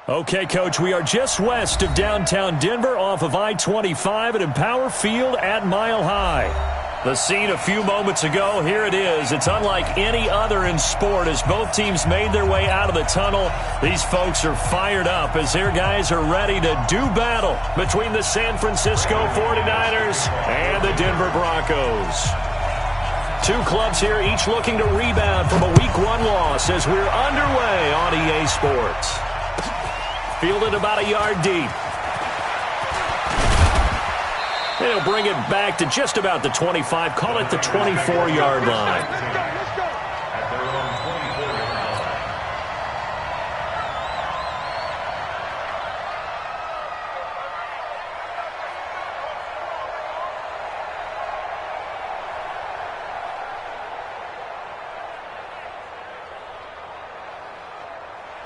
Okay, Coach, we are just west of downtown Denver off of I-25 at Empower Field at Mile High. The scene a few moments ago, here it is. It's unlike any other in sport as both teams made their way out of the tunnel. These folks are fired up as their guys are ready to do battle between the San Francisco 49ers and the Denver Broncos. Two clubs here, each looking to rebound from a Week 1 loss as we're underway on EA Sports. Fielded about a yard deep. And he'll bring it back to just about the 25. Call it the 24-yard line.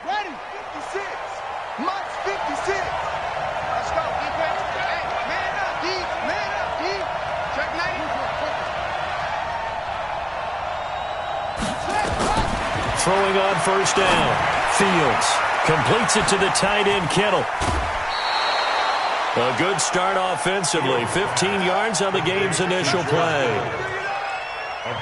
Ready, 56. Mike's 56. Let's go, defense. Hey, man up, D. Man up, D. Check 90. Throwing on first down. Fields completes it to the tight end, Kittle. A good start offensively. 15 yards on the game's initial play.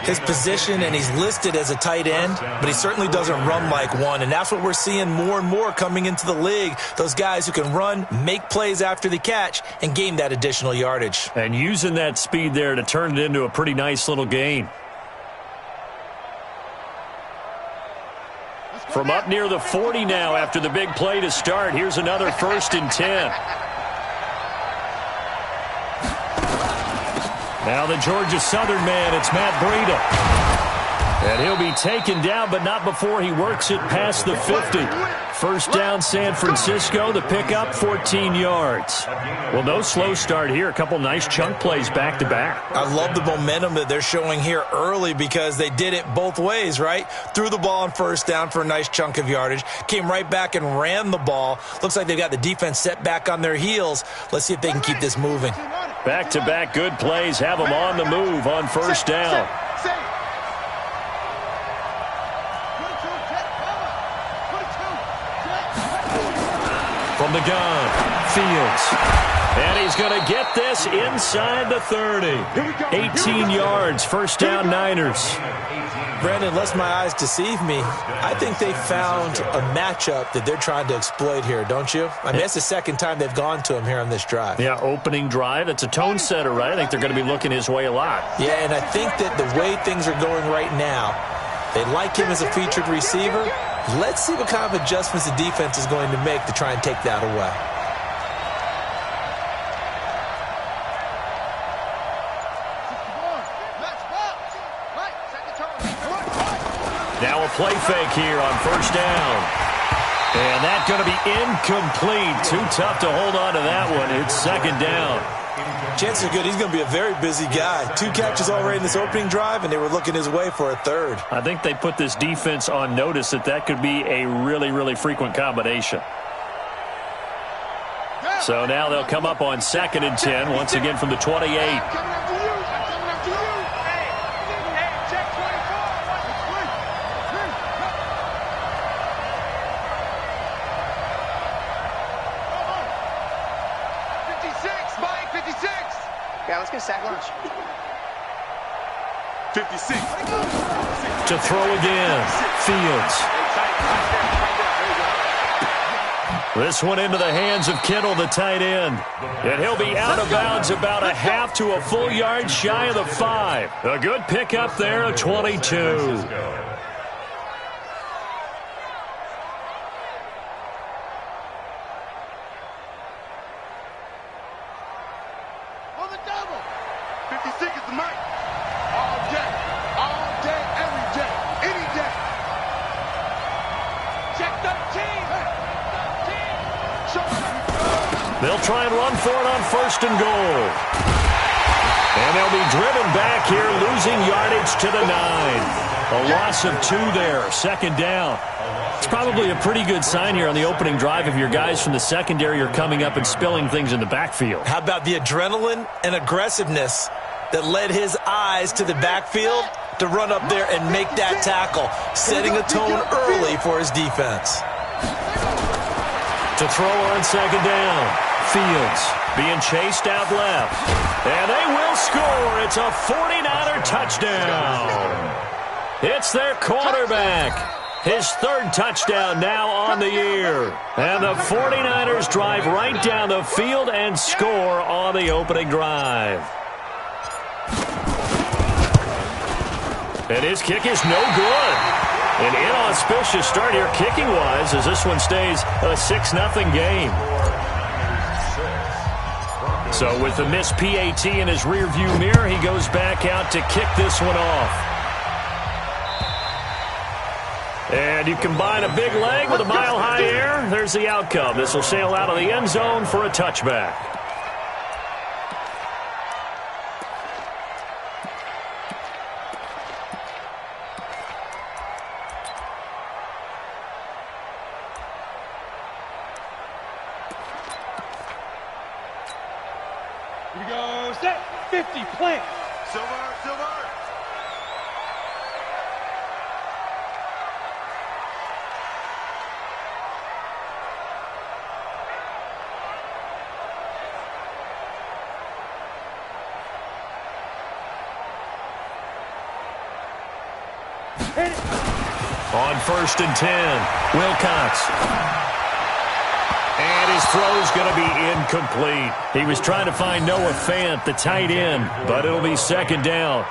His position, and he's listed as a tight end, but he certainly doesn't run like one, and that's what we're seeing more and more coming into the league. Those guys who can run, make plays after the catch, and gain that additional yardage. And using that speed there to turn it into a pretty nice little gain. From up near the 40 now after the big play to start, here's another 1st and 10. Now the Georgia Southern man, it's Matt Breida. And he'll be taken down, but not before he works it past the 50. First down, San Francisco. The pickup, 14 yards. Well, no slow start here. A couple nice chunk plays back-to-back. I love the momentum that they're showing here early because they did it both ways, right? Threw the ball on first down for a nice chunk of yardage. Came right back and ran the ball. Looks like they've got the defense set back on their heels. Let's see if they can keep this moving. Back-to-back good plays have them on the move on first down. From the gun, Fields. And he's going to get this inside the 30. 18 yards, first down Niners. Brandon, unless my eyes deceive me, I think they found a matchup that they're trying to exploit here, don't you? I mean, that's the second time they've gone to him here on this drive. Yeah, opening drive. It's a tone setter, right? I think they're going to be looking his way a lot. Yeah, and I think that the way things are going right now, they like him as a featured receiver. Let's see what kind of adjustments the defense is going to make to try and take that away. Now a play fake here on first down. And that's going to be incomplete. Too tough to hold on to that one. It's second down. Chances are good he's going to be a very busy guy. 2 catches already in this opening drive, and they were looking his way for a third. I think they put this defense on notice that could be a really, really frequent combination. So now they'll come up on 2nd and 10, once again from the 28. Yeah, let's get a sack lunch. 56. To throw again. Fields. This one into the hands of Kittle, the tight end. And he'll be out of bounds about a half to a full yard shy of the 5. A good pickup there, a 22. They'll try and run for it on 1st and goal. And they'll be driven back here, losing yardage to the 9. A loss of 2 there, 2nd down. It's probably a pretty good sign here on the opening drive if your guys from the secondary are coming up and spilling things in the backfield. How about the adrenaline and aggressiveness that led his eyes to the backfield to run up there and make that tackle, setting a tone early for his defense. To throw on second down. Fields being chased out left. And they will score. It's a 49er touchdown. It's their quarterback. His third touchdown now on the year. And the 49ers drive right down the field and score on the opening drive. And his kick is no good. An inauspicious start here kicking-wise as this one stays a 6-0 game. So with the missed PAT in his rearview mirror, he goes back out to kick this one off. And you combine a big leg with a mile-high air, there's the outcome. This will sail out of the end zone for a touchback. Here we go, set, 50, plant. Silver, silver. On 1st and 10, Wilcox. And his throw's going to be incomplete. He was trying to find Noah Fant, the tight end, but it'll be second down.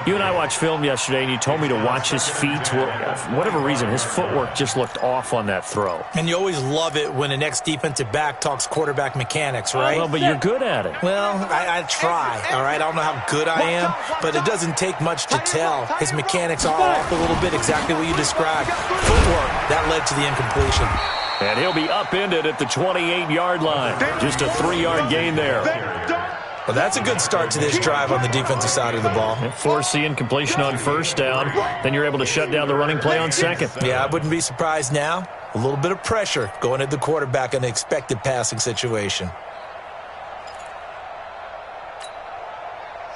You and I watched film yesterday, and you told me to watch his feet. For whatever reason, his footwork just looked off on that throw. And you always love it when an ex-defensive back talks quarterback mechanics, right? Well, but you're good at it. Well, I try, all right? I don't know how good I am, but it doesn't take much to tell. His mechanics are off a little bit, exactly what you described. Footwork, that led to the incompletion. And he'll be upended at the 28-yard line. Just a 3-yard gain there. Well, that's a good start to this drive on the defensive side of the ball. Force the incompletion on 1st down. Then you're able to shut down the running play on 2nd. Yeah, I wouldn't be surprised now. A little bit of pressure going at the quarterback in an expected passing situation.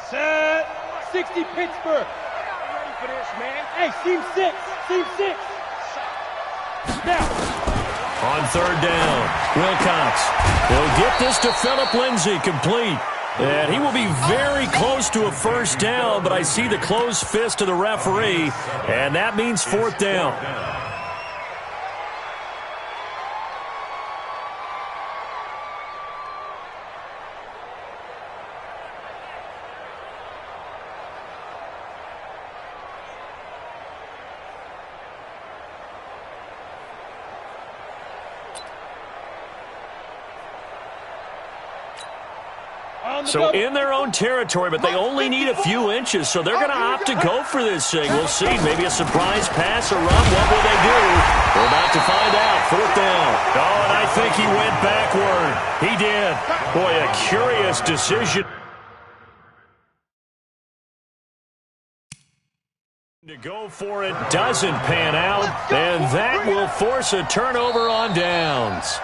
Set, 60, Pittsburgh. Ready for this, man. Hey, seam 6, seam 6. Now. On 3rd down, Wilcox. He'll get this to Phillip Lindsay, complete. And he will be very close to a 1st down, but I see the closed fist of the referee, and that means 4th down. So in their own territory, but they only need a few inches, so they're going to opt to go for this thing. We'll see. Maybe a surprise pass or run. What will they do? We're about to find out. 4th down. Oh, and I think he went backward. He did. Boy, a curious decision. To go for it doesn't pan out, and that will force a turnover on downs.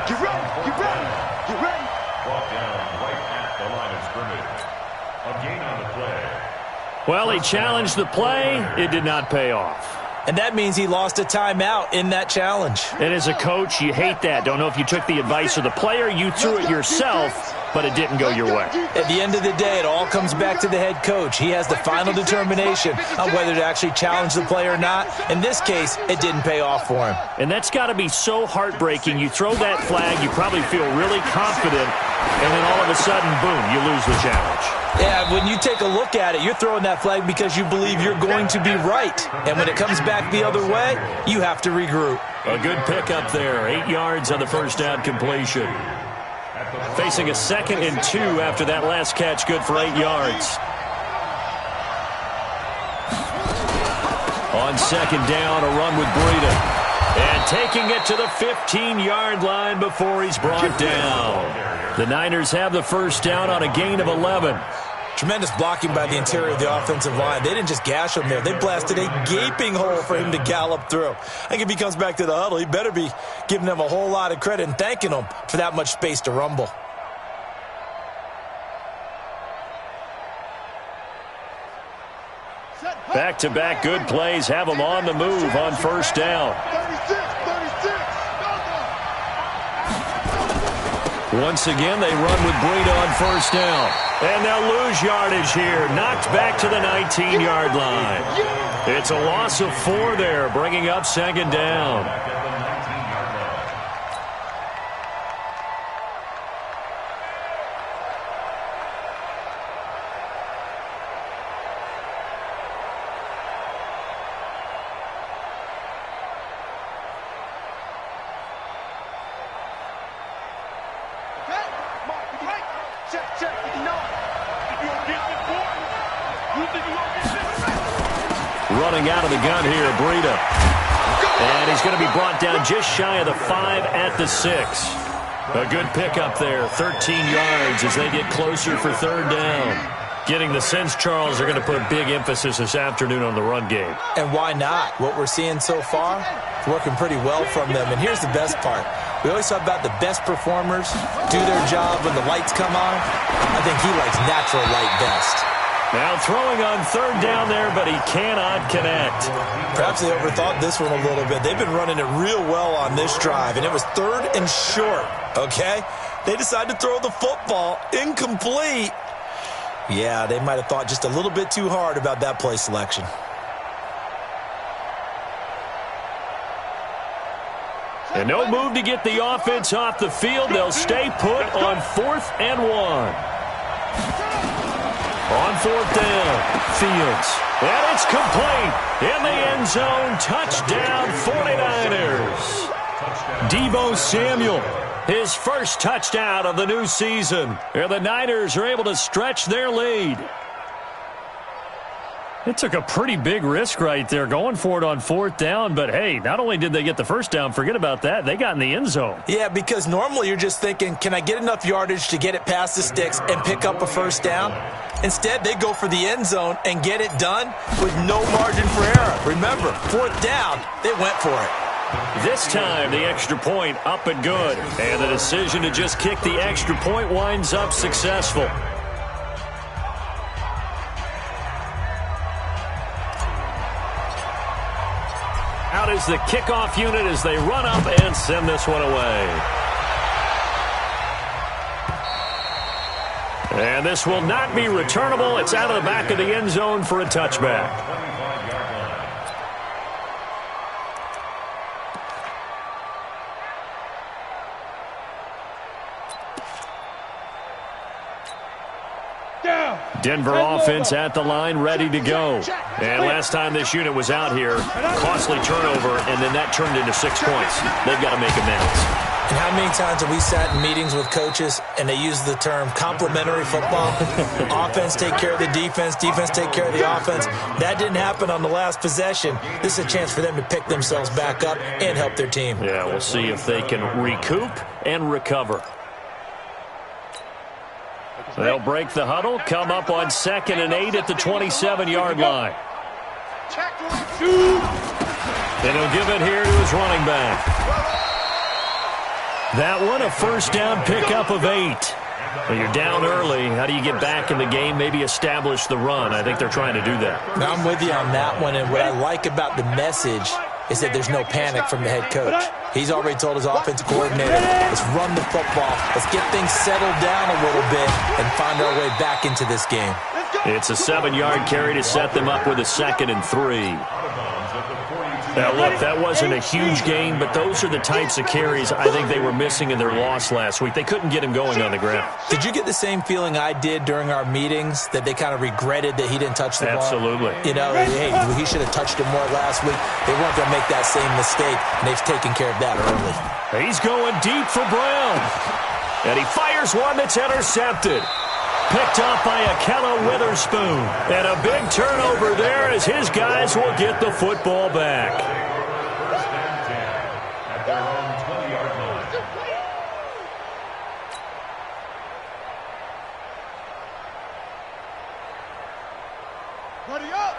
Get ready, get ready, get ready. Brought down right at the line of scrimmage. A gain on the play. Well, he challenged the play. It did not pay off. And that means he lost a timeout in that challenge. And as a coach, you hate that. Don't know if you took the advice of the player, you threw it yourself, but it didn't go your way. At the end of the day, it all comes back to the head coach. He has the final determination on whether to actually challenge the play or not. In this case, it didn't pay off for him. And that's got to be so heartbreaking. You throw that flag, you probably feel really confident, and then all of a sudden, boom, you lose the challenge. Yeah, when you take a look at it, you're throwing that flag because you believe you're going to be right. And when it comes back the other way, you have to regroup. A good pickup there. 8 yards on the 1st down completion. Facing a 2nd and 2 after that last catch, good for 8 yards. On 2nd down, a run with Breida. And taking it to the 15-yard line before he's brought down. The Niners have the 1st down on a gain of 11. Tremendous blocking by the interior of the offensive line. They didn't just gash him there. They blasted a gaping hole for him to gallop through. I think if he comes back to the huddle, he better be giving them a whole lot of credit and thanking them for that much space to rumble. Back-to-back good plays have them on the move on 1st down. 36, 36. Once again, they run with Breida on first down. And they'll lose yardage here. Knocked back to the 19-yard line. It's a loss of 4 there, bringing up second down. Running out of the gun here, Breida. And he's going to be brought down just shy of the 5 at the 6. A good pickup there, 13 yards as they get closer for third down. Getting the sense, Charles, they're going to put a big emphasis this afternoon on the run game. And why not? What we're seeing so far, it's working pretty well from them. And here's the best part. We always talk about the best performers do their job when the lights come on. I think he likes natural light best. Now throwing on third down there, but he cannot connect. Perhaps they overthought this one a little bit. They've been running it real well on this drive, and it was third and short, okay? They decided to throw the football incomplete. Yeah, they might have thought just a little bit too hard about that play selection. And no move to get the offense off the field. They'll stay put on 4th and 1. On 4th down, Fields. And it's complete. In the end zone, touchdown 49ers. Deebo Samuel, his first touchdown of the new season. And the Niners are able to stretch their lead. It took a pretty big risk right there going for it on 4th down. But, hey, not only did they get the first down, forget about that, they got in the end zone. Yeah, because normally you're just thinking, can I get enough yardage to get it past the sticks and pick up a first down? Instead, they go for the end zone and get it done with no margin for error. Remember, 4th down, they went for it. This time, the extra point up and good. And the decision to just kick the extra point winds up successful. Out is the kickoff unit as they run up and send this one away. And this will not be returnable. It's out of the back of the end zone for a touchback. Denver offense at the line, ready to go. And last time this unit was out here, costly turnover, and then that turned into 6 points. They've got to make amends. And how many times have we sat in meetings with coaches and they use the term complementary football? Offense take care of the defense, defense take care of the offense. That didn't happen on the last possession. This is a chance for them to pick themselves back up and help their team. Yeah, we'll see if they can recoup and recover. They'll break the huddle, come up on 2nd and 8 at the 27-yard line. And he'll give it here to his running back. That one, a first down pickup of 8. Well, you're down early. How do you get back in the game, maybe establish the run? I think they're trying to do that. Now, I'm with you on that one, and what I like about the message is that there's no panic from the head coach. He's already told his offensive coordinator, let's run the football, let's get things settled down a little bit and find our way back into this game. It's a 7-yard carry to set them up with a 2nd and 3. Now, look, that wasn't a huge gain, but those are the types of carries I think they were missing in their loss last week. They couldn't get him going on the ground. Did you get the same feeling I did during our meetings, that they kind of regretted that he didn't touch the ball? Absolutely. You know, hey, he should have touched it more last week. They weren't going to make that same mistake, and they've taken care of that early. He's going deep for Brown. And he fires one that's intercepted. Picked off by Akella Witherspoon. And a big turnover there as his guys will get the football back.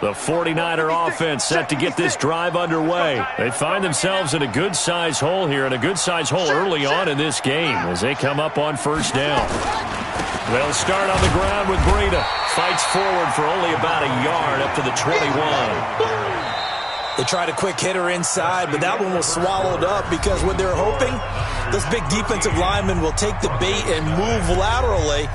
The 49er offense set to get this drive underway. They find themselves in a good-sized hole here, and a good-sized hole early on in this game as they come up on first down. They'll start on the ground with Breida. Fights forward for only about a yard up to the 21. They tried a quick hitter inside, but that one was swallowed up because what they're hoping, those big defensive linemen will take the bait and move laterally.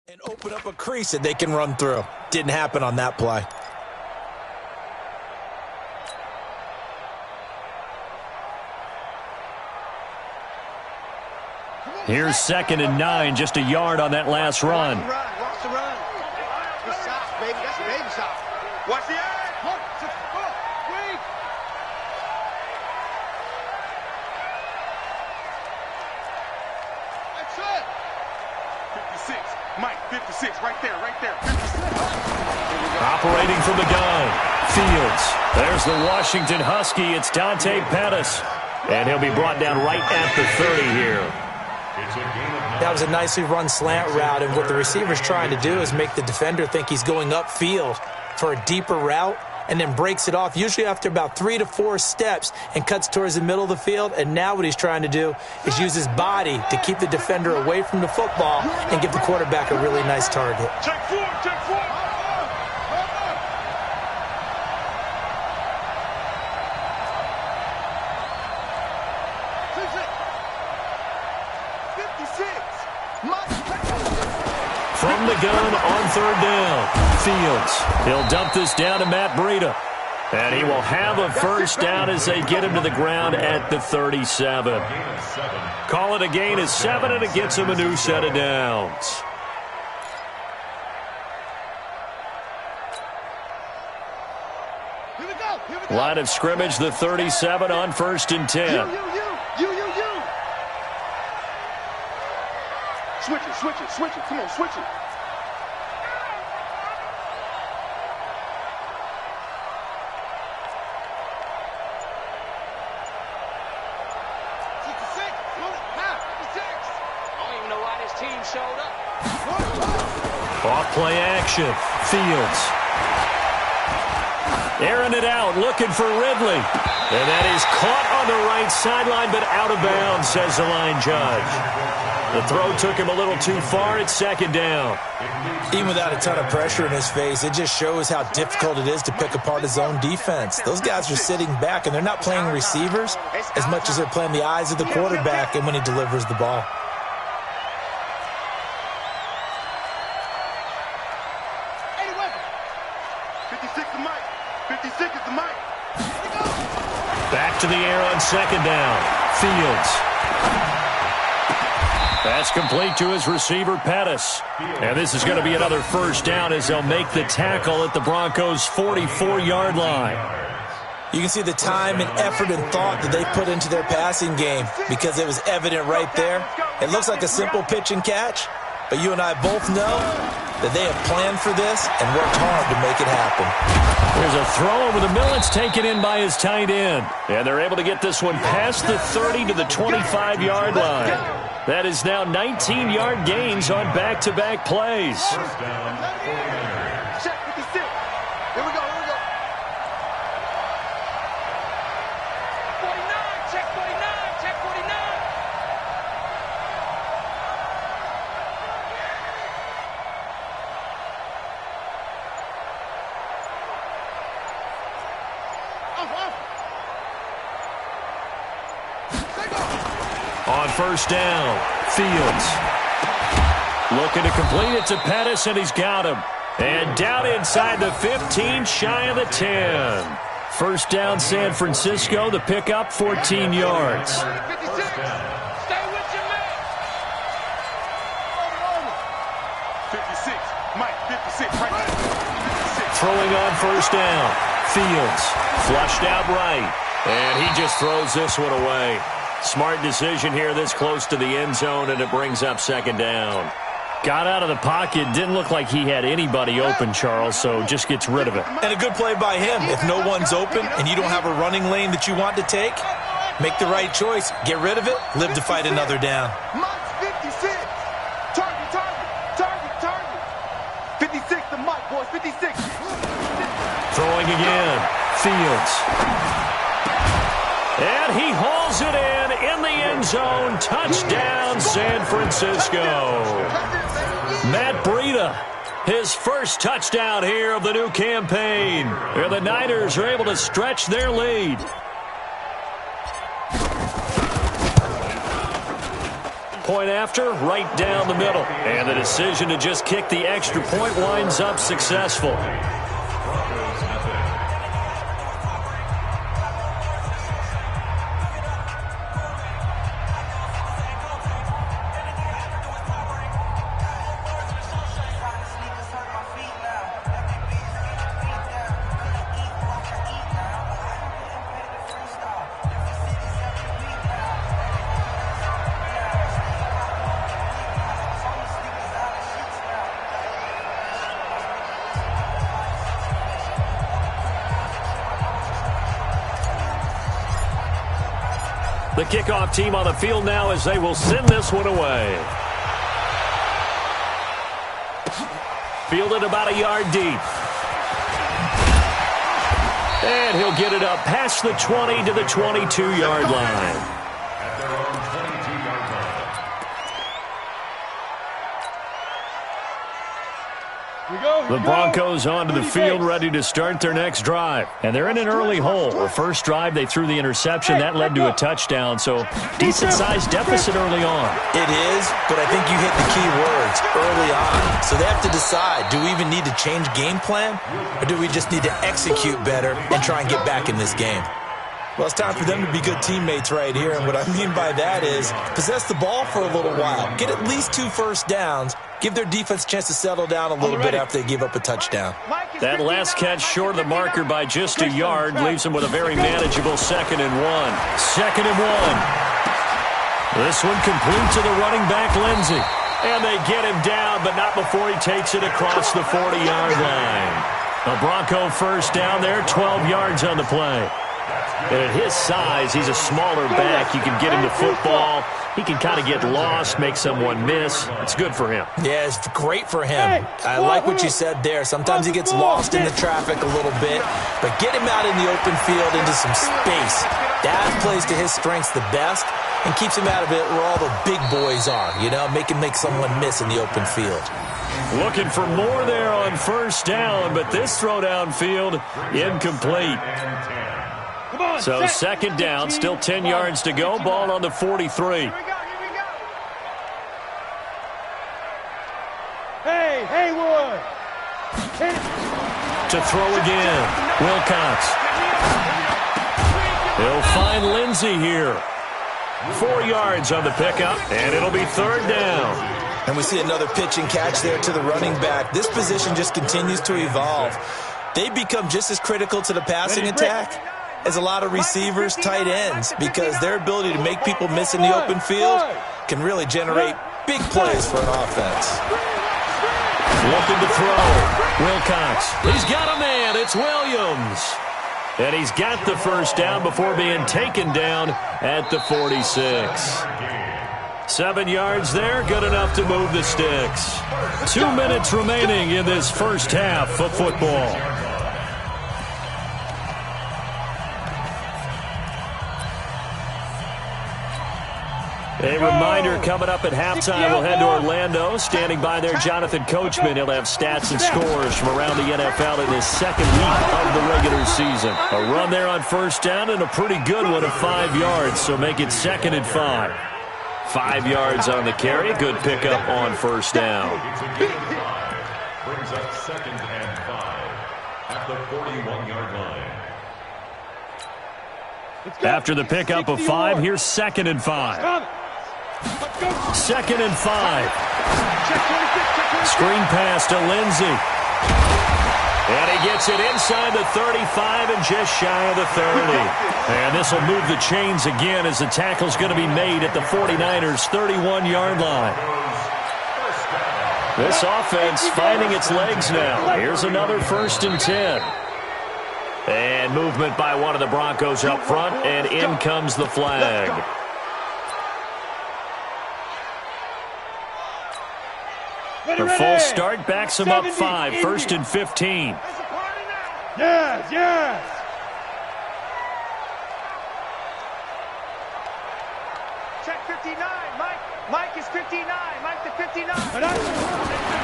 And open up a crease that they can run through. Didn't happen on that play. Here's 2nd and 9, just a yard on that last run. Watch the run. Good shot, baby. That's a baby shot. Watch the eye. That's it. 56. Mike, 56. Right there, right there. 56. Operating from the gun, Fields. There's the Washington Husky. It's Dante Pettis. And he'll be brought down right at the 30 here. That was a nicely run slant route, and what the receiver's trying to do is make the defender think he's going upfield for a deeper route and then breaks it off, usually after about 3 to 4 steps, and cuts towards the middle of the field. And now what he's trying to do is use his body to keep the defender away from the football and give the quarterback a really nice target. Check 4, check 4. From the gun on 3rd down, Fields. He'll dump this down to Matt Breida. And he will have a first down as they get him to the ground at the 37. Call it a gain of 7, and it gets him a new set of downs. Line of scrimmage, the 37 on 1st and 10. Switch it, switch it, switch it. Come on, switch it. Off play action. Fields. Airing it out, looking for Ridley. And that is caught on the right sideline, but out of bounds, says the line judge. The throw took him a little too far. It's 2nd down. Even without a ton of pressure in his face, it just shows how difficult it is to pick apart his own defense. Those guys are sitting back, and they're not playing receivers as much as they're playing the eyes of the quarterback and when he delivers the ball. Back to the air on 2nd down. Fields. That's complete to his receiver, Pettis. And this is going to be another first down as they'll make the tackle at the Broncos' 44-yard line. You can see the time and effort and thought that they put into their passing game because it was evident right there. It looks like a simple pitch and catch, but you and I both know that they have planned for this and worked hard to make it happen. There's a throw over the middle. It's taken in by his tight end. And they're able to get this one past the 30 to the 25-yard line. That is now 19-yard gains on back-to-back plays. First down, 49ers. Check 56. Here we go, here we go. 49, check 49, check 49. On first down, Fields. Looking to complete it to Pettis, and he's got him. And down inside the 15, shy of the 10. First down, San Francisco. The pickup, 14 yards. 56. Stay with your man. 56. Mike, 56 right there. 56. Throwing on first down, Fields. Flushed out right. And he just throws this one away. Smart decision here this close to the end zone, and it brings up second down. Got out of the pocket. Didn't look like he had anybody open, Charles, so just gets rid of it. And a good play by him. If no one's open and you don't have a running lane that you want to take, make the right choice. Get rid of it. Live to fight another down. Mike's 56. Target, target, target, target. 56 to Mike, boys, 56. Throwing again. Fields. And he hauls it in the end zone. Touchdown, San Francisco. Matt Breida, his first touchdown here of the new campaign. And the Niners are able to stretch their lead. Point after, right down the middle. And the decision to just kick the extra point winds up successful. The kickoff team on the field now as they will send this one away. Fielded about a yard deep. And he'll get it up past the 20 to the 22-yard line. At their own 22-yard line. The Broncos onto the field ready to start their next drive. And they're in an early hole. The first drive, they threw the interception. That led to a touchdown, so decent-sized deficit early on. It is, but I think you hit the key words early on. So they have to decide, do we even need to change game plan, or do we just need to execute better and try and get back in this game? Well, it's time for them to be good teammates right here, and what I mean by that is possess the ball for a little while, get at least 2 first downs, give their defense a chance to settle down a little bit after they give up a touchdown. That last catch short of the marker by just a yard leaves them with a very manageable 2nd and 1. 2nd and 1. This one complete to the running back, Lindsey. And they get him down, but not before he takes it across the 40-yard line. A Bronco first down there, 12 yards on the play. And at his size, he's a smaller back. You can get him to football. He can kind of get lost, make someone miss. It's good for him. Yeah, it's great for him. I like what you said there. Sometimes he gets lost in the traffic a little bit, but get him out in the open field into some space. That plays to his strengths the best and keeps him out of it where all the big boys are, you know, make someone miss in the open field. Looking for more there on first down, but this throw downfield, incomplete. So 2nd down, still 10 yards to go. Ball on the 43. Hey, Haywood. To throw again, Wilcox. He'll find Lindsey here. 4 yards on the pickup, and it'll be 3rd down. And we see another pitch and catch there to the running back. This position just continues to evolve. They become just as critical to the passing attack as a lot of receivers, tight ends, because their ability to make people miss in the open field can really generate big plays for an offense. Looking to throw. Wilcox. He's got a man. It's Williams. And he's got the first down before being taken down at the 46. 7 yards there, good enough to move the sticks. 2 minutes remaining in this first half of football. A reminder coming up at halftime, we'll head to Orlando. Standing by there, Jonathan Coachman. He'll have stats and scores from around the NFL in his second week of the regular season. A run there on first down and a pretty good one of 5 yards, so make it 2nd and 5. 5 yards on the carry, good pickup on first down. Brings up 2nd and 5 at the 41-yard line. After the pickup of 5, here's 2nd and 5. 2nd and 5. Screen pass to Lindsey. And he gets it inside the 35 and just shy of the 30. And this will move the chains again as the tackle's going to be made at the 49ers' 31-yard line. This offense finding its legs now. Here's another 1st and 10. And movement by one of the Broncos up front, and in comes the flag. The full start backs him up 5, 1st and 15. Yes, yes. Check 59, Mike. Mike is 59. Mike to 59.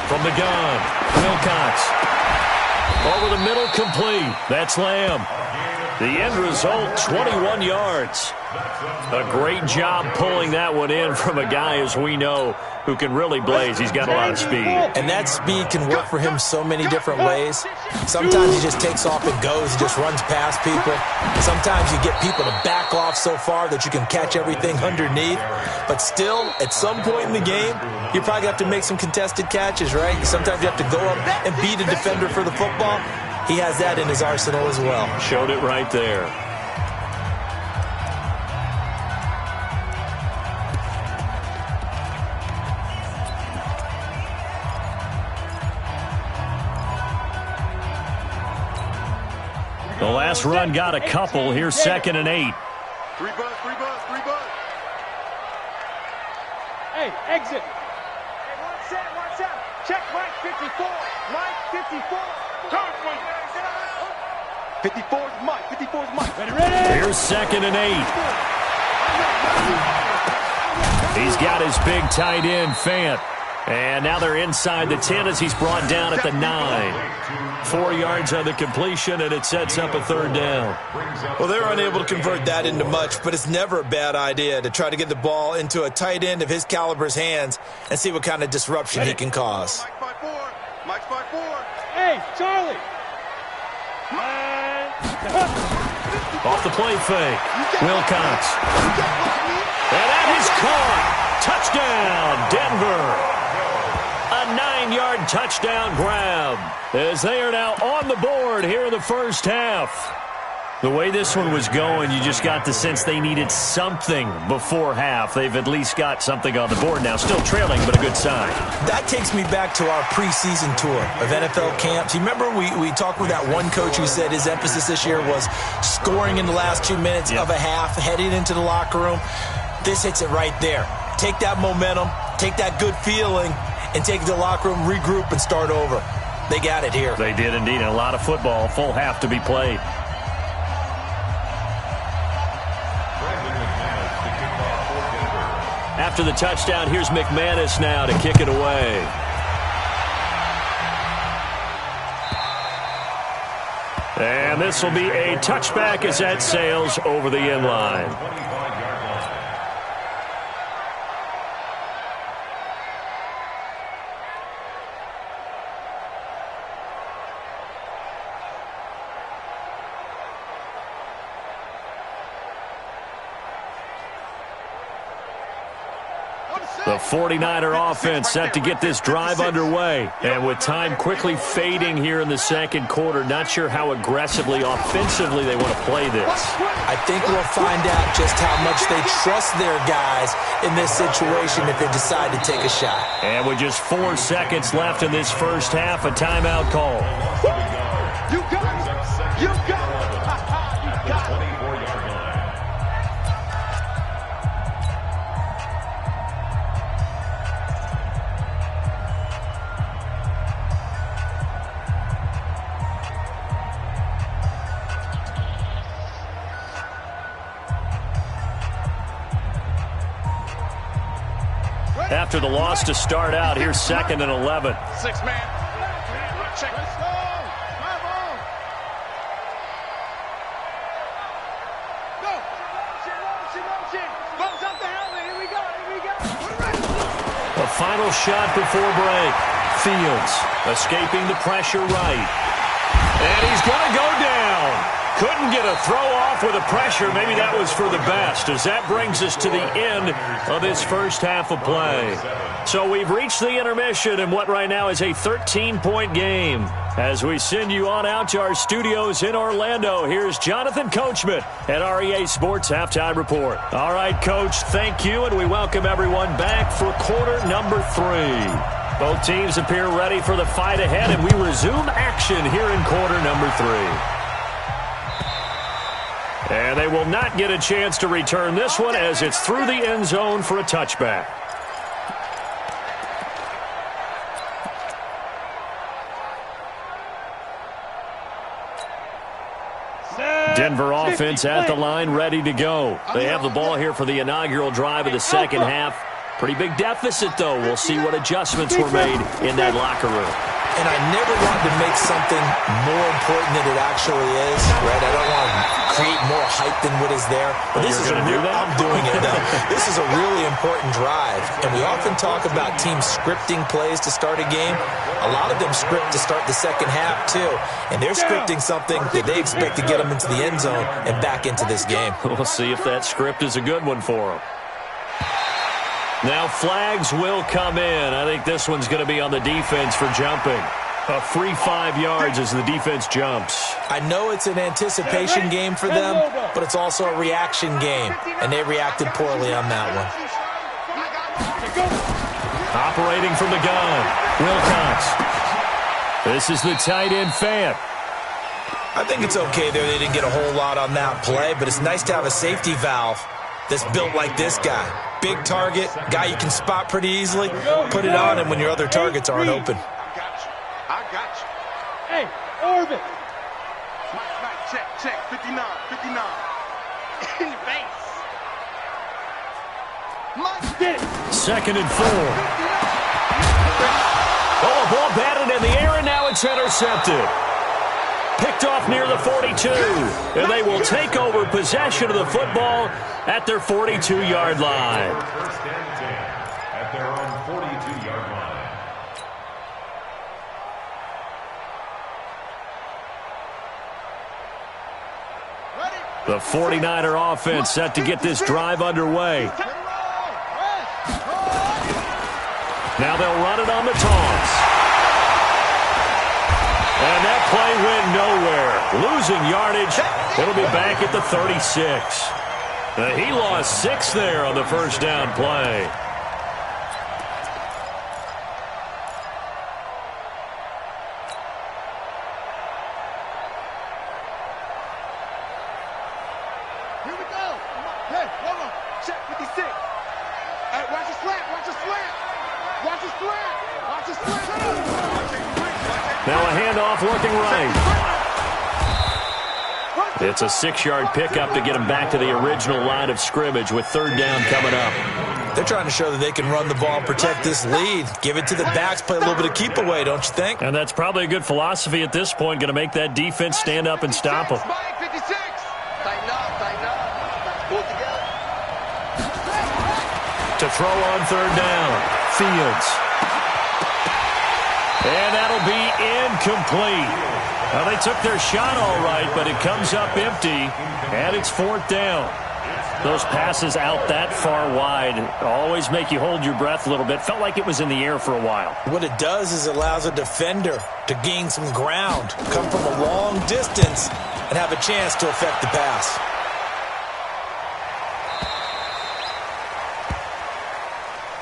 From the gun, Wilcox. Over the middle, complete. That's Lamb. The end result, 21 yards. A great job pulling that one in from a guy, as we know, who can really blaze. He's got a lot of speed. And that speed can work for him so many different ways. Sometimes he just takes off and goes. He just runs past people. Sometimes you get people to back off so far that you can catch everything underneath. But still, at some point in the game, you probably have to make some contested catches, right? Sometimes you have to go up and beat a defender for the football. He has that in his arsenal as well. Showed it right there. The last run got a couple. Here's 2nd and 8. 3 buzz, 3 buzz, 3 buzz. Hey, exit. Hey, one set. Check Mike 54. Mike 54. Turn, 54's Mike. 54's Mike. Ready. Here's 2nd and 8. He's got his big tight end, Fant. And now they're inside the 10 as he's brought down at the 9. 4 yards on the completion, and it sets up a 3rd down. Well, they're unable to convert that into much, but it's never a bad idea to try to get the ball into a tight end of his caliber's hands and see what kind of disruption he can cause. Mike 5-4. Mike 5-4. Hey, Charlie. Off the play fake. Wilcox. And that is caught. Touchdown, Denver. A 9-yard touchdown grab as they are now on the board here in the first half. The way this one was going, you just got the sense they needed something before half. They've at least got something on the board now. Still trailing, but a good sign. That takes me back to our preseason tour of NFL camps. You remember we talked with that one coach who said his emphasis this year was scoring in the last 2 minutes of a half, heading into the locker room. This hits it right there. Take that momentum, take that good feeling, and take it to the locker room, regroup, and start over. They got it here. They did indeed. And a lot of football, full half to be played. After the touchdown, here's McManus now to kick it away. And this will be a touchback as that sails over the end line. The The 49er offense set to get this drive underway. And with time quickly fading here in the second quarter, not sure how aggressively, offensively they want to play this. I think we'll find out just how much they trust their guys in this situation if they decide to take a shot. And with just 4 seconds left in this first half, a timeout call. You got it. You got it. You got it. After the loss to start out, here's 2nd and 11. 6-man. Check. Let's go. Come on. Go. Motion. Bumps up the helmet. Here we go. The final shot before break. Fields escaping the pressure right. And he's going to go down. Couldn't get a throw off with the pressure. Maybe that was for the best, as that brings us to the end of this first half of play. So we've reached the intermission in what right now is a 13-point game. As we send you on out to our studios in Orlando, here's Jonathan Coachman at REA Sports Halftime Report. All right, Coach, thank you, and we welcome everyone back for quarter number 3. Both teams appear ready for the fight ahead, and we resume action here in quarter number 3. And they will not get a chance to return this one as it's through the end zone for a touchback. Denver offense at the line, ready to go. They have the ball here for the inaugural drive of the second half. Pretty big deficit, though. We'll see what adjustments were made in that locker room. And I never want to make something more important than it actually is, right? I don't want to create more hype than what is there. But this is I'm doing it, though. This is a really important drive. And we often talk about teams scripting plays to start a game. A lot of them script to start the second half, too. And they're scripting something that they expect to get them into the end zone and back into this game. We'll see if that script is a good one for them. Now flags will come in. I think this one's going to be on the defense for jumping. A free 5 yards as the defense jumps. I know it's an anticipation game for them, but it's also a reaction game, and they reacted poorly on that one. Operating from the gun, Wilcox. This is the tight end Fant. I think it's okay there. They didn't get a whole lot on that play, but it's nice to have a safety valve that's built like this guy. Big target, guy you can spot pretty easily. Put it on him when your other targets aren't open. I got you. Hey, orbit. Mike, check. 59. In the base. Mike did it. 2nd and 4. Oh, a ball batted in the air, and now it's intercepted. Picked off near the 42, and they will take over possession of the football at their 42-yard line. First and 10 at their own 42-yard line. The 49er offense set to get this drive underway. Now they'll run it on the toss. And that play went nowhere. Losing yardage. It'll be back at the 36. He lost 6 there on the first down play. Here we go. Hey, hold on. Check 56. Hey, watch the slant. Now a handoff looking right. It's a 6-yard pickup to get him back to the original line of scrimmage with third down coming up. They're trying to show that they can run the ball and protect this lead. Give it to the backs, play a little bit of keep away, don't you think? And that's probably a good philosophy at this point, going to make that defense stand up and stop them. Mike 56. Tighten up. Pull it together. To throw on third down, Fields. And that'll be incomplete. Well, they took their shot all right, but it comes up empty, and it's fourth down. Those passes out that far wide always make you hold your breath a little bit. Felt like it was in the air for a while. What it does is it allows a defender to gain some ground, come from a long distance, and have a chance to affect the pass.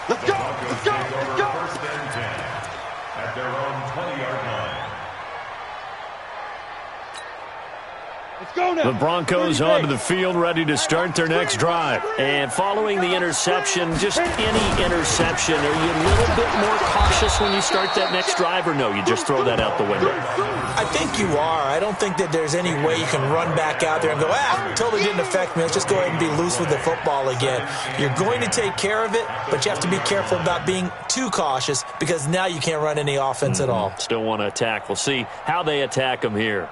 Let's go! Let's go! Let's go! First and 10 at their own 20-yard line. Let's go now. The Broncos onto the field, ready to start their next drive. And following the interception, just any interception, are you a little bit more cautious when you start that next drive, or no, you just throw that out the window? I think you are. I don't think that there's any way you can run back out there and go, totally didn't affect me. Let's just go ahead and be loose with the football again. You're going to take care of it, but you have to be careful about being too cautious because now you can't run any offense at all. Still want to attack. We'll see how they attack them here.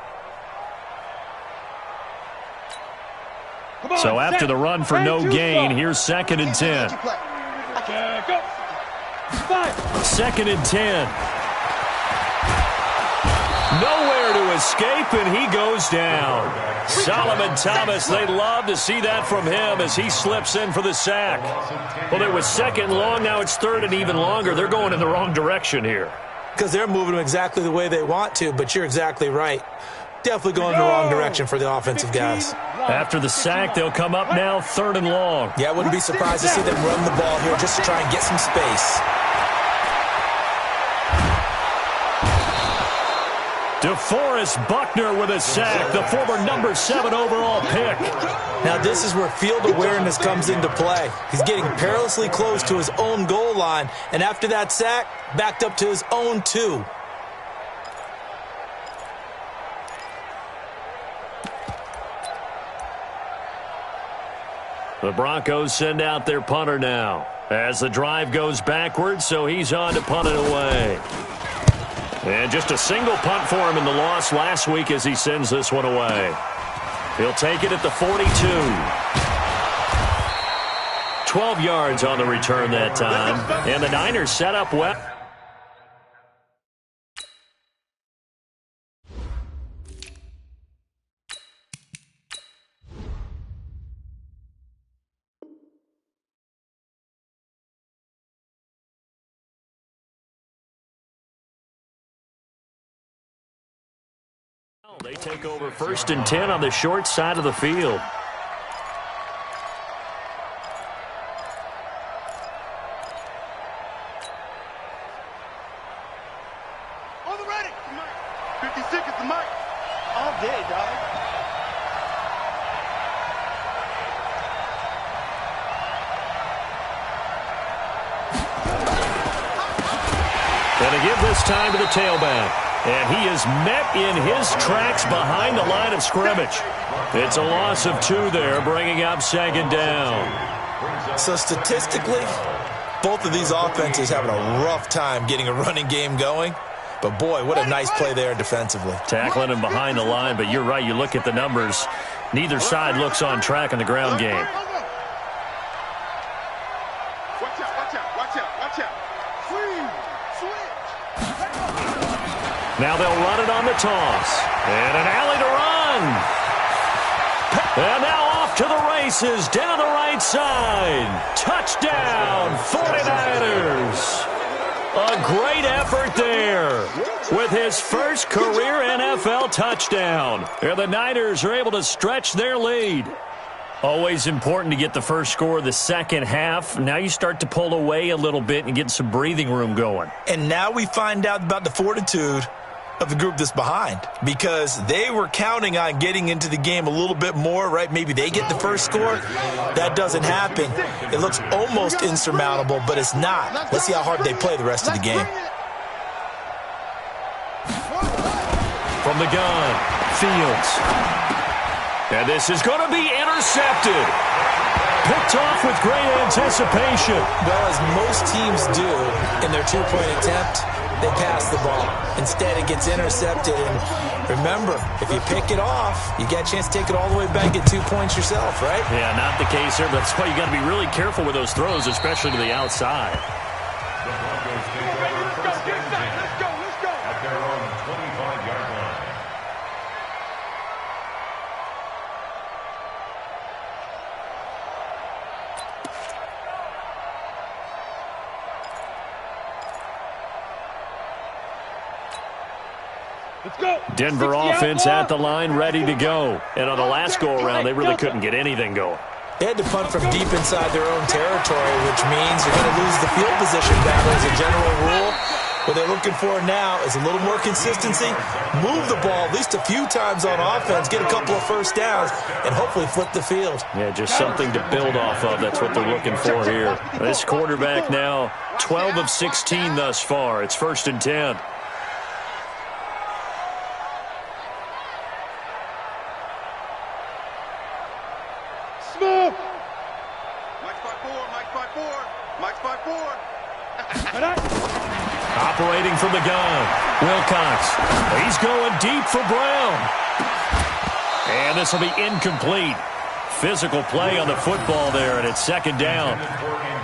So after the run for no gain, here's 2nd and 10. Second and 10. Nowhere to escape, and he goes down. Solomon Thomas, they'd love to see that from him as he slips in for the sack. Well, it was 2nd and long. Now it's 3rd and even longer. They're going in the wrong direction here. Because they're moving them exactly the way they want to, but you're exactly right. Definitely going in the wrong direction for the offensive guys. After the sack, they'll come up now 3rd and long. Yeah, I wouldn't be surprised to see them run the ball here just to try and get some space. DeForest Buckner with a sack, the former number 7 overall pick. Now this is where field awareness comes into play. He's getting perilously close to his own goal line, and after that sack, backed up to his own 2. The Broncos send out their punter now as the drive goes backwards, so he's on to punt it away. And just a single punt for him in the loss last week as he sends this one away. He'll take it at the 42. 12 yards on the return that time. And the Niners set up well. They take over 1st and 10 on the short side of the field. On the ready. 56 is the mic. All day, dog. Gonna give this time to the tailback. And he is met in his tracks behind the line of scrimmage. It's a loss of 2 there, bringing up 2nd down. So statistically, both of these offenses having a rough time getting a running game going. But boy, what a nice play there defensively. Tackling him behind the line, but you're right, you look at the numbers. Neither side looks on track in the ground game. Watch out, watch out, watch out, watch out. Now they'll run it on the toss. And an alley to run. And now off to the races, down the right side. Touchdown, 49ers. A great effort there with his first career NFL touchdown. And the Niners are able to stretch their lead. Always important to get the first score of the second half. Now you start to pull away a little bit and get some breathing room going. And now we find out about the fortitude of the group that's behind, because they were counting on getting into the game a little bit more, right? Maybe they get the first score. That doesn't happen. It looks almost insurmountable, but it's not. Let's see how hard they play the rest of the game. From the gun, Fields. And this is going to be intercepted. Picked off with great anticipation. Well, as most teams do in their two-point attempt, they pass the ball. Instead, it gets intercepted. And remember, if you pick it off, you get a chance to take it all the way back and get 2 points yourself, right? Yeah, not the case here, but that's why you got to be really careful with those throws, especially to the outside. The Broncos take over first and 10 at their own 25-yard line. Let's go. Denver offense at the line, ready to go. And on the last go-around, they really couldn't get anything going. They had to punt from deep inside their own territory, which means you're going to lose the field position battle as a general rule. What they're looking for now is a little more consistency, move the ball at least a few times on offense, get a couple of first downs, and hopefully flip the field. Yeah, just something to build off of. That's what they're looking for here. This quarterback now 12 of 16 thus far. It's 1st and 10. Smooth. Mike's 5'4", Mike's 5'4", Mike's 5'4". Operating from the gun, Wilcox. He's going deep for Brown. And this will be incomplete. Physical play on the football there, and it's 2nd down.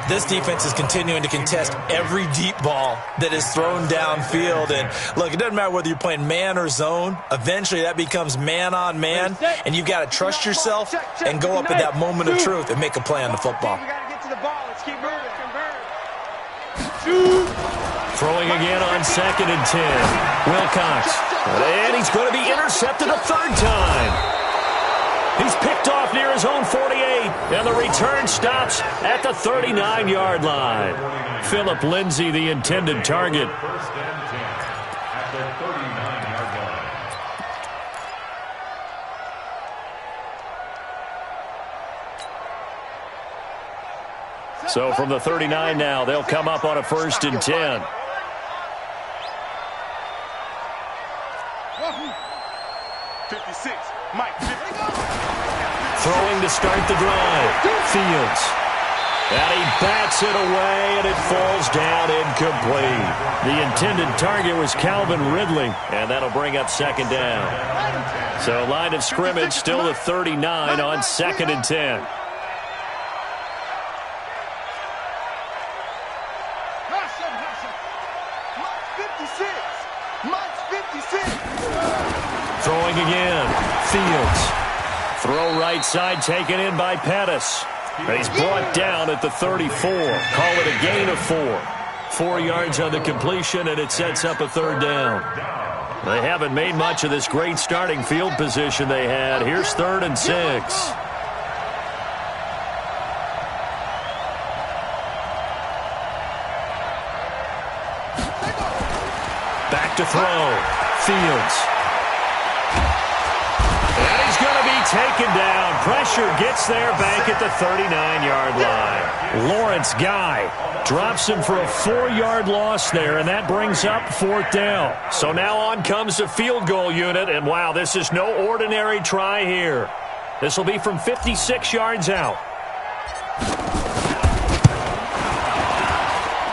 This defense is continuing to contest every deep ball that is thrown downfield. And, look, it doesn't matter whether you're playing man or zone. Eventually, that becomes man-on-man, and you've got to trust yourself and go up at that moment of truth and make a play on the football. We got to get to the ball. Let's keep moving. Throwing again on 2nd and 10. Wilcox. And he's going to be intercepted a 3rd time. He's picked off near his own 48, and the return stops at the 39-yard line. Philip Lindsay, the intended target. 1st and 10 at the 39-yard line. So from the 39 now, they'll come up on a 1st and 10. Throwing to start the drive. Fields. And he bats it away, and it falls down incomplete. The intended target was Calvin Ridley, and that'll bring up 2nd down. So line of scrimmage still the 39 on 2nd and 10. Throwing again. Fields. Throw right side taken in by Pettis. He's brought down at the 34. Call it a gain of 4. 4 yards on the completion, and it sets up a 3rd down. They haven't made much of this great starting field position they had. Here's 3rd and 6. Back to throw. Fields. And he's going to be taken down. Pressure gets there back at the 39-yard line. Lawrence Guy drops him for a 4-yard loss there, and that brings up 4th down. So now on comes the field goal unit, and wow, this is no ordinary try here. This will be from 56 yards out.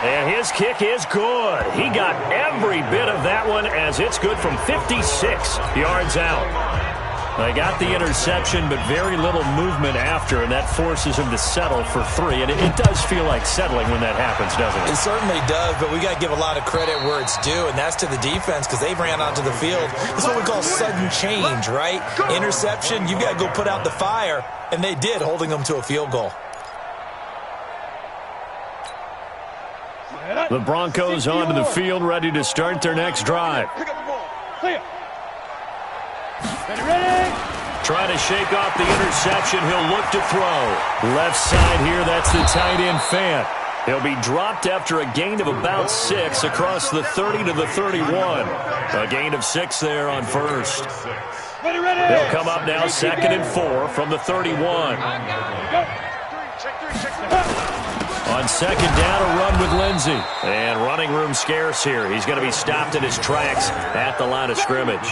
And his kick is good. He got every bit of that one as it's good from 56 yards out. They got the interception, but very little movement after, and that forces him to settle for 3. And it does feel like settling when that happens, doesn't it? It certainly does, but we got to give a lot of credit where it's due, and that's to the defense because they've ran onto the field. This is what we call sudden change, right? Interception, you got to go put out the fire, and they did, holding them to a field goal. The Broncos onto the field, ready to start their next drive. Trying to shake off the interception. He'll look to throw. Left side here, that's the tight end Fant. He'll be dropped after a gain of about 6 across the 30 to the 31. A gain of 6 there on 1st. They'll come up now 2nd and 4 from the 31. On 2nd down, a run with Lindsay. And running room scarce here. He's going to be stopped in his tracks at the line of scrimmage.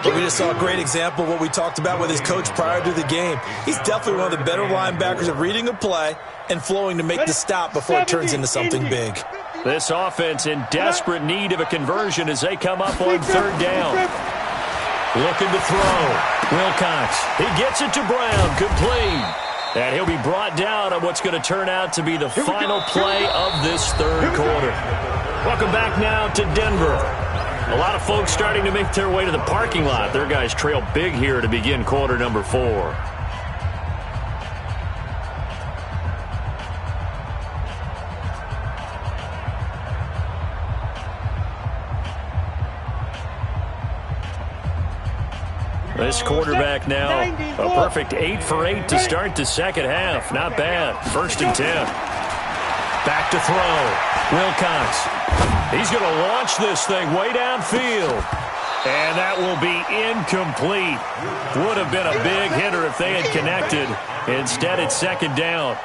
But we just saw a great example of what we talked about with his coach prior to the game. He's definitely one of the better linebackers at reading a play and flowing to make the stop before it turns into something big. This offense in desperate need of a conversion as they come up on 3rd down. Looking to throw. Wilcox. He gets it to Brown. Complete. And he'll be brought down on what's going to turn out to be the final play of this 3rd quarter. Welcome back now to Denver. A lot of folks starting to make their way to the parking lot. Their guys trail big here to begin quarter number 4. This quarterback now, a perfect 8 for 8 to start the second half. Not bad. 1st and 10. Back to throw. Wilcox. He's going to launch this thing way downfield. And that will be incomplete. Would have been a big hitter if they had connected. Instead, it's 2nd down.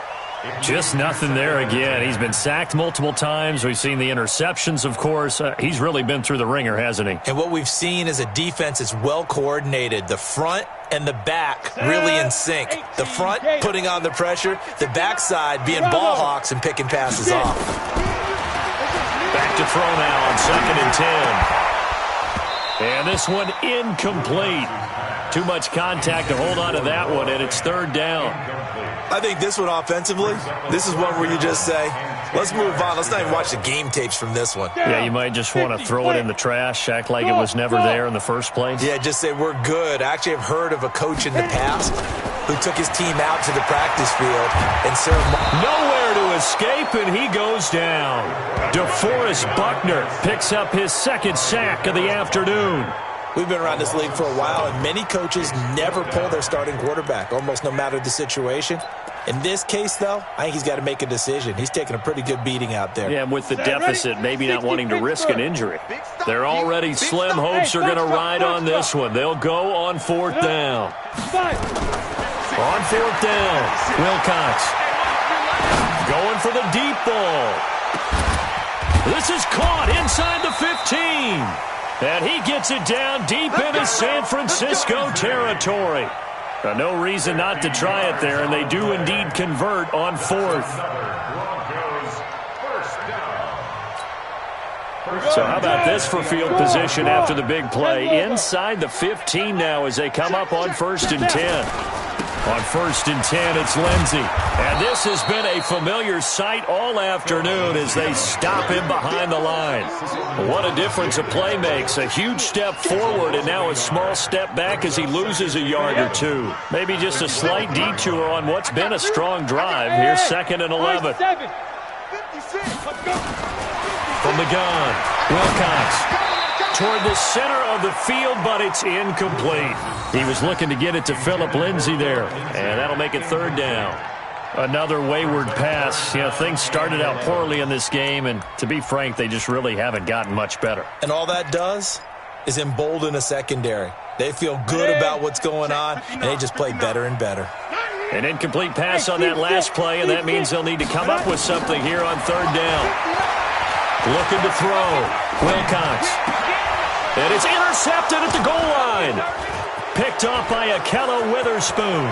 Just nothing there again. He's been sacked multiple times. We've seen the interceptions, of course. He's really been through the ringer, hasn't he? And what we've seen is a defense that's well coordinated. The front and the back really in sync. The front putting on the pressure. The backside being ball hawks and picking passes off. Back to throw now on 2nd and 10. And this one incomplete. Too much contact to hold on to that one, and it's 3rd down. I think this one offensively, this is one where you just say, let's move on. Let's not even watch the game tapes from this one. Yeah, you might just want to throw it in the trash, act like it was never there in the first place. Yeah, just say we're good. I actually have heard of a coach in the past who took his team out to the practice field and served. Nowhere to escape, and he goes down. DeForest Buckner picks up his 2nd sack of the afternoon. We've been around this league for a while, and many coaches never pull their starting quarterback, almost no matter the situation. In this case, though, I think he's got to make a decision. He's taking a pretty good beating out there. Yeah, with the deficit, maybe not wanting to risk an injury. They're already slim hopes are going to ride on this one. They'll go on 4th down. On 4th down, Wilcox going for the deep ball. This is caught inside the 15. And he gets it down deep into San Francisco territory. No reason not to try it there, and they do indeed convert on 4th. So how about this for field position after the big play? Inside the 15 now as they come up on 1st and 10. On 1st and 10, it's Lindsey. And this has been a familiar sight all afternoon as they stop him behind the line. What a difference a play makes. A huge step forward and now a small step back as he loses a yard or two. Maybe just a slight detour on what's been a strong drive. Here's 2nd and 11. From the gun, Wilcox toward the center of the field, but it's incomplete. He was looking to get it to Phillip Lindsay there, and that'll make it 3rd down. Another wayward pass. You know, things started out poorly in this game, and to be frank, they just really haven't gotten much better. And all that does is embolden a secondary. They feel good about what's going on, and they just play better and better. An incomplete pass on that last play, and that means they'll need to come up with something here on 3rd down. Looking to throw. Wilcox. And it's intercepted at the goal line. Picked off by Akello Witherspoon.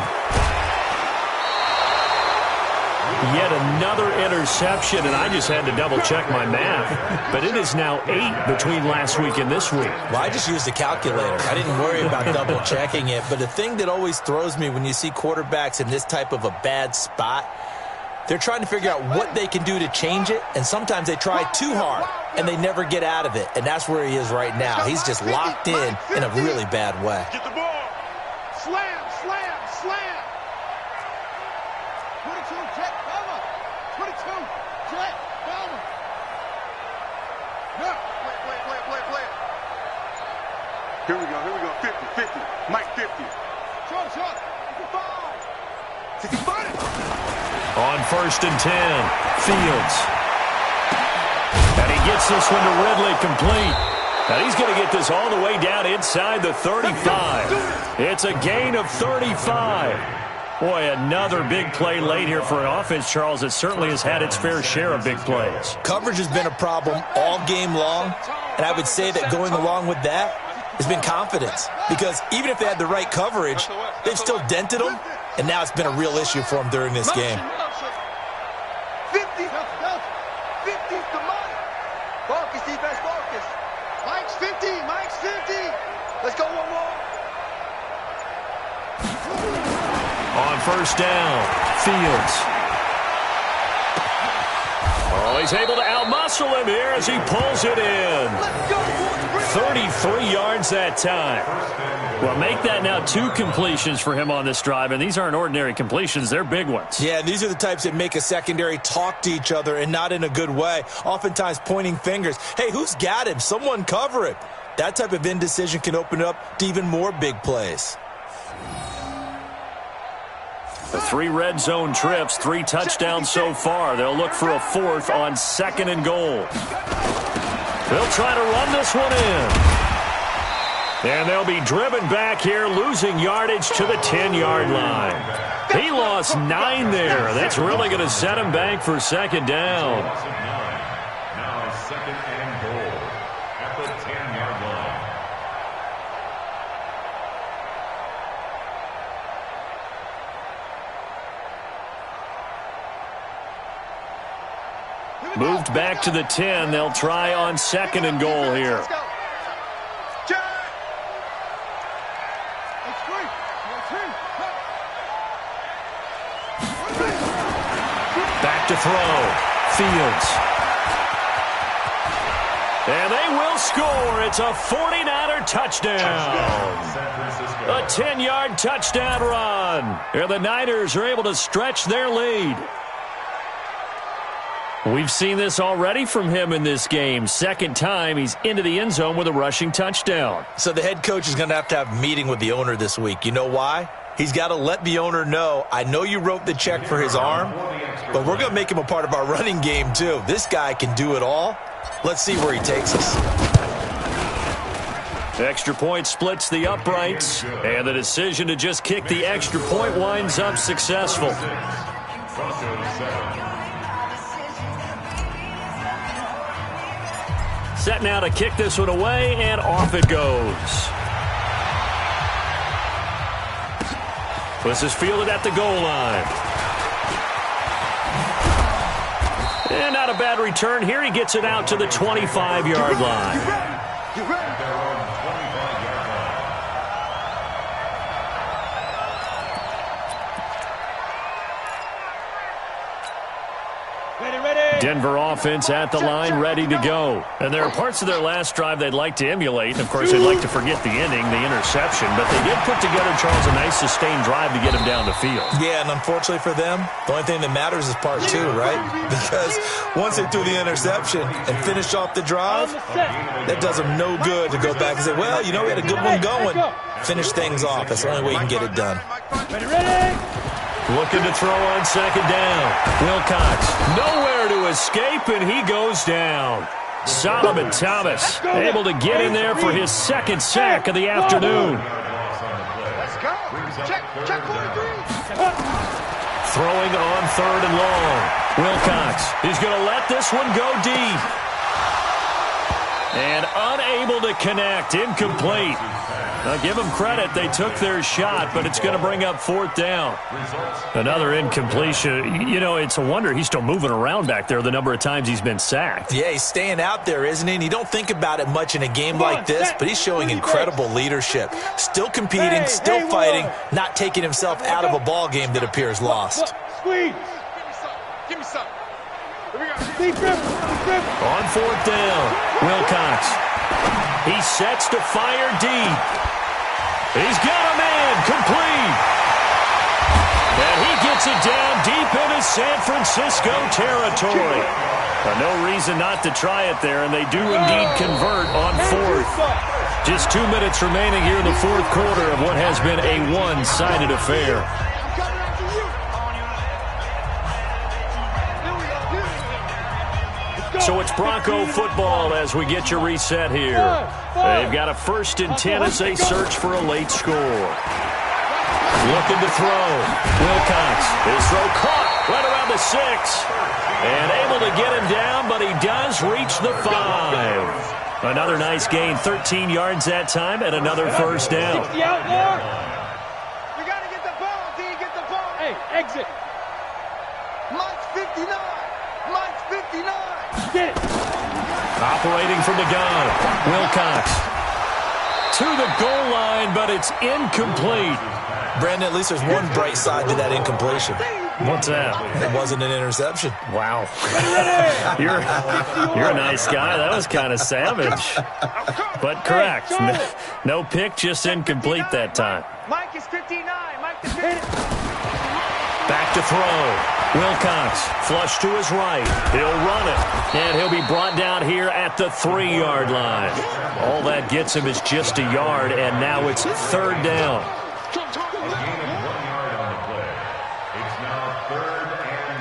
Yet another interception, and I just had to double-check my math. But it is now 8 between last week and this week. Well, I just used a calculator. I didn't worry about double-checking it. But the thing that always throws me when you see quarterbacks in this type of a bad spot, they're trying to figure out what they can do to change it, and sometimes they try too hard, and they never get out of it. And that's where he is right now. He's just locked in a really bad way. Get the ball. Slam, slam, slam. 22, jet, cover. 22, jet, cover. No. Play. Here we go. 50. Mike 50. Short. 65. On 1st and 10, Fields. And he gets this one to Ridley complete. And he's going to get this all the way down inside the 35. It's a gain of 35. Boy, another big play late here for an offense, Charles, that certainly has had its fair share of big plays. Coverage has been a problem all game long, and I would say that going along with that has been confidence. Because even if they had the right coverage, they've still dented them, and now it's been a real issue for them during this game. 50 to Mike. Focus, defense, focus. Mike's 50. Let's go one more. On 1st down, Fields. Oh, he's able to outmuscle him here as he pulls it in. 33 yards that time. Well, make that now 2 completions for him on this drive, and these aren't ordinary completions. They're big ones. Yeah, these are the types that make a secondary talk to each other and not in a good way, oftentimes pointing fingers. Hey, who's got him? Someone cover him. That type of indecision can open up to even more big plays. The 3 red zone trips, 3 touchdowns so far. They'll look for a 4th on 2nd and goal. They'll try to run this one in. And they'll be driven back here, losing yardage to the 10-yard line. He lost 9 there. That's really going to set him back for 2nd down. Now 2nd and goal at the 10-yard line. Moved back to the 10. They'll try on 2nd and goal here. Back to throw. Fields. And they will score. It's a 49er touchdown. A 10-yard touchdown run. And the Niners are able to stretch their lead. We've seen this already from him in this game. 2nd time he's into the end zone with a rushing touchdown. So the head coach is going to have a meeting with the owner this week. You know why? He's got to let the owner know, I know you wrote the check for his arm, but we're going to make him a part of our running game too. This guy can do it all. Let's see where he takes us. Extra point splits the uprights, and the decision to just kick the extra point winds up successful. Set now to kick this one away, and off it goes. This is fielded at the goal line. And not a bad return here. He gets it out to the 25-yard line. Denver offense at the line, ready to go. And there are parts of their last drive they'd like to emulate. And, of course, they'd like to forget the ending, the interception. But they did put together, Charles, a nice sustained drive to get him down the field. Yeah, and unfortunately for them, the only thing that matters is part 2, right? Because once they threw the interception and finished off the drive, that does them no good to go back and say, well, you know, we had a good one going. Finish things off. That's the only way you can get it done. Ready? Looking to throw on 2nd down. Wilcox nowhere to escape, and he goes down. Solomon Thomas able to get in there for his 2nd sack of the afternoon. Let's go. Check 43. Throwing on 3rd and long. Wilcox, he's going to let this one go deep. And unable to connect, incomplete. Now, give them credit. They took their shot, but it's going to bring up 4th down. Another incompletion. You know, it's a wonder he's still moving around back there the number of times he's been sacked. Yeah, he's staying out there, isn't he? And you don't think about it much in a game like this, but he's showing incredible leadership. Still competing, still fighting, not taking himself out of a ball game that appears lost. Squeeze. Give me some. Here we go. Deep grip. On 4th down, Wilcox. He sets to fire deep. He's got him in, complete. And he gets it down deep into San Francisco territory. No reason not to try it there, and they do indeed convert on 4th. Just 2 minutes remaining here in the 4th quarter of what has been a one-sided affair. So it's Bronco football as we get your reset here. They've got a 1st and 10 as they search for a late score. Looking to throw. Wilcox. His throw caught right around the 6. And able to get him down, but he does reach the 5. Another nice gain, 13 yards that time, and another 1st down. You got to get the ball, D. Get the ball. Hey, exit. Mike's 59. Mike's 59. Get it. Operating from the gun. Wilcox to the goal line, but it's incomplete. Brandon, at least there's one bright side to that incompletion. What's that? It wasn't an interception. Wow. You're a nice guy. That was kind of savage. But correct. No pick, just incomplete that time. Mike is 59. Mike is 59. Back to throw. Wilcox, flush to his right. He'll run it, and he'll be brought down here at at the 3-yard line. All that gets him is just a yard, and now it's 3rd down. A gain of 1 yard on the play. It's now 3rd and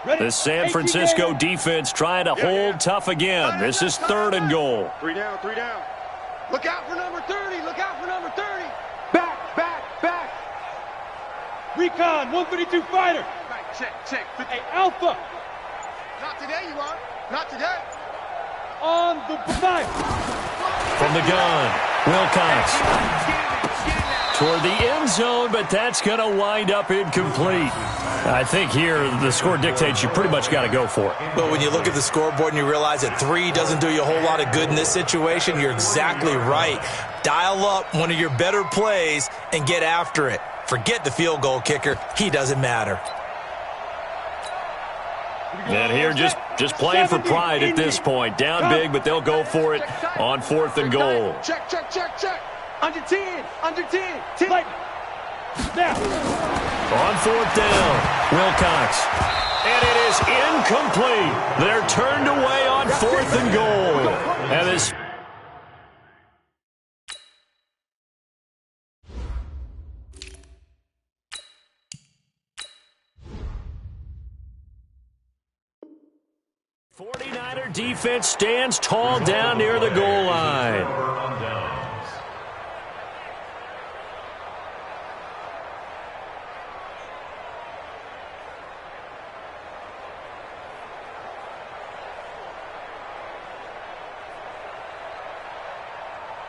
goal. The San Francisco defense trying to hold tough again. This is 3rd and goal. 3 down, 3 down. Look out for number 30. Look out for number 30. Back, back, back. Recon, 132 fighter. Right, check. Hey, Alpha, Not today, you are. Not today. on the knife. From the gun, Wilcox toward the end zone, but that's going to wind up incomplete. I think here the score dictates you pretty much got to go for it. But when you look at the scoreboard and you realize that 3 doesn't do you a whole lot of good in this situation, you're exactly right. Dial up one of your better plays and get after it. Forget the field goal kicker. He doesn't matter. And here just playing for pride at this point. Down big, but they'll go for it on 4th and goal. Check. Under 10. 10. Now. On 4th down, Wilcox. And it is incomplete. They're turned away on 4th and goal. And this... '49er defense stands tall down near the goal line. On downs.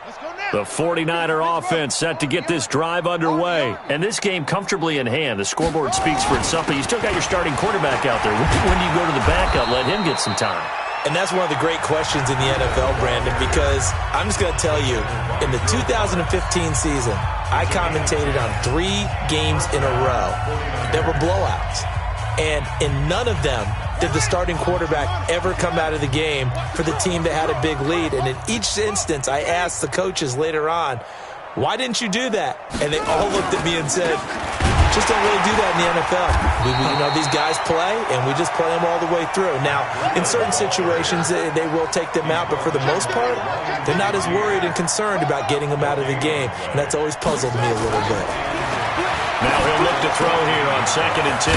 Let's go now. The 49er offense set to get this drive underway. And this game comfortably in hand. The scoreboard speaks for itself, but you still got your starting quarterback out there. When do you go to the backup? Let him get some time. And that's one of the great questions in the NFL, Brandon, because I'm just going to tell you, in the 2015 season, I commentated on 3 games in a row that were blowouts. And in none of them did the starting quarterback ever come out of the game for the team that had a big lead. And in each instance, I asked the coaches later on, why didn't you do that? And they all looked at me and said, just don't really do that in the NFL. These guys play, and we just play them all the way through. Now, in certain situations, they will take them out, but for the most part, they're not as worried and concerned about getting them out of the game, and that's always puzzled me a little bit. Now he'll look to throw here on 2nd and 10.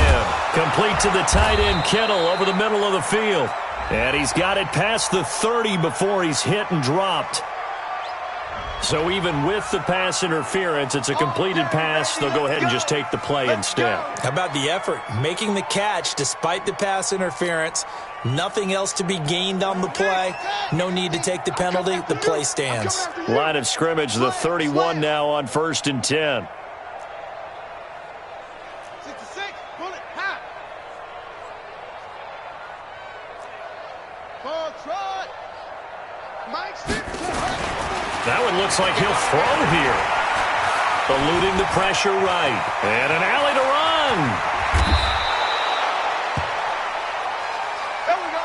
Complete to the tight end, Kittle, over the middle of the field. And he's got it past the 30 before he's hit and dropped. So even with the pass interference, it's a completed pass. They'll go ahead and just take the play instead. How about the effort? Making the catch despite the pass interference. Nothing else to be gained on the play. No need to take the penalty. The play stands. Line of scrimmage, the 31 now on 1st and 10. 66, bullet, high. Ball trot. Mike Stick. That one looks like he'll throw here. Eluding the pressure right. And an alley to run. There we go.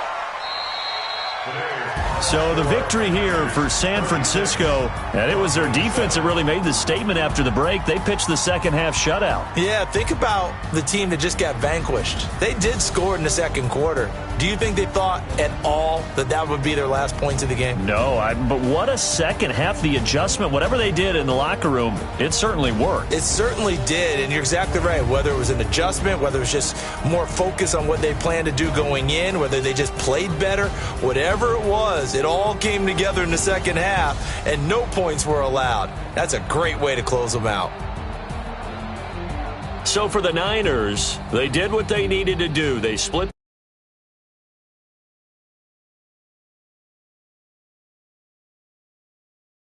So the victory here for San Francisco, and it was their defense that really made the statement after the break. They pitched the second half shutout. Yeah, think about the team that just got vanquished. They did score in the second quarter. Do you think they thought at all that that would be their last points of the game? No, but what a second half. The adjustment, whatever they did in the locker room, it certainly worked. It certainly did, and you're exactly right. Whether it was an adjustment, whether it was just more focus on what they planned to do going in, whether they just played better, whatever it was, it all came together in the second half, and no points were allowed. That's a great way to close them out. So for the Niners, they did what they needed to do. They split